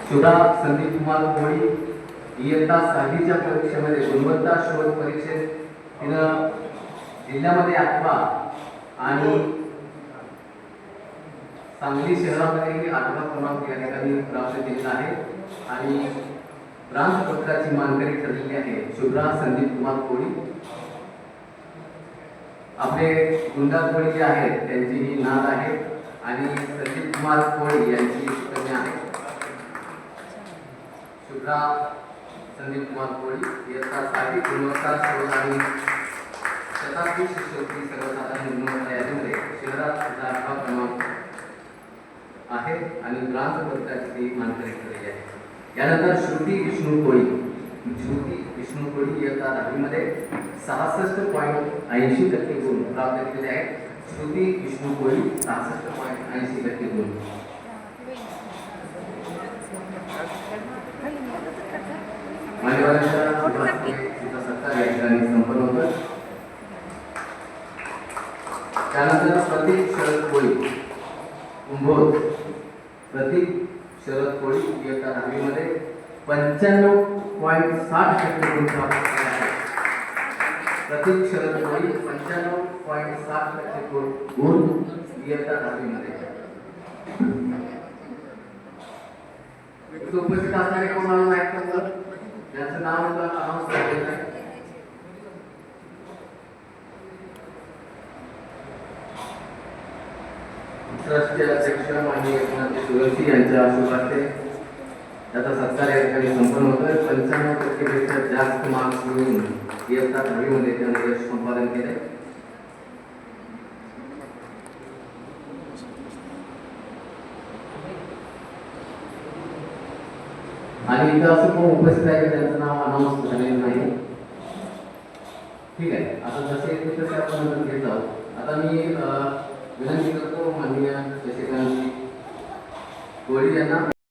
शुभा संदीप कुमार कोळी इयत्ता 6वीच्या परीक्षेमध्ये गुणवत्ता शोध परीक्षेत तिनं जिल्ह्यामध्ये 8वा आणि सांगली शहरामध्ये 8वा क्रमांक या ठिकाणी प्राप्त केलेला आहे आणि ब्रांच पदकाची मानकरी ठरलेली आहे शुभ्रा संदीप कुमार कोळी। आपले गुंडा कोळी जे आहेत त्यांची ही नाद आहे आणि संदीप कुमार कोळी यांची कन्या आहे शुभ्रा संदीप कुमार कोळी इयत्ता 6वी गुणवत्ता शोध आणि शताब्दी शिष्यवृत्ती सर्वसाधारण गुणवत्ता यादीमध्ये शहरात 8वा क्रमांक आहे आणि ब्रांच पदकाची मानकरी ठरलेली आहे। यानंतर श्रुती विष्णू कोळी इयत्ता 10वी मध्ये 66.80% गुण प्राप्त केलेले आहेत। श्रुती विष्णू कोळी 66.80% गुण। मान्यवरांच्या सत्कार या ठिकाणी संपन्न होतं। त्यानंतर प्रतीक शरद कोळी कुंभोज इयत्ता 10वी मध्ये 95.60% गुण प्राप्त केले आहेत। प्रतीक शरद कोळी 95.60% गुण इयत्ता 10वी मध्ये। उपस्थित असणारे कोणाला नाही का ज्यांचं नाव अनाउन्स केलेलं आहे राष्ट्रीय अध्यक्ष माननीय एकनाथ शिंदे यांच्या शुभारंभाने त्याचा सत्कार या ठिकाणी संपन्न होतोय। 95% पेक्षा जास्त मार्क्स मिळवून इयत्ता 10वी मध्ये त्यांनी यश संपादन केले आणि इथं असं कोण उपस्थित आहे की त्यांचं नाव अनाउन्स झालेलं नाही। ठीक आहे, आता जसे येते तसे आपण नंतर घेत आहोत। आता मी विनंती करतो माननीय शशिकांत कोळी यांना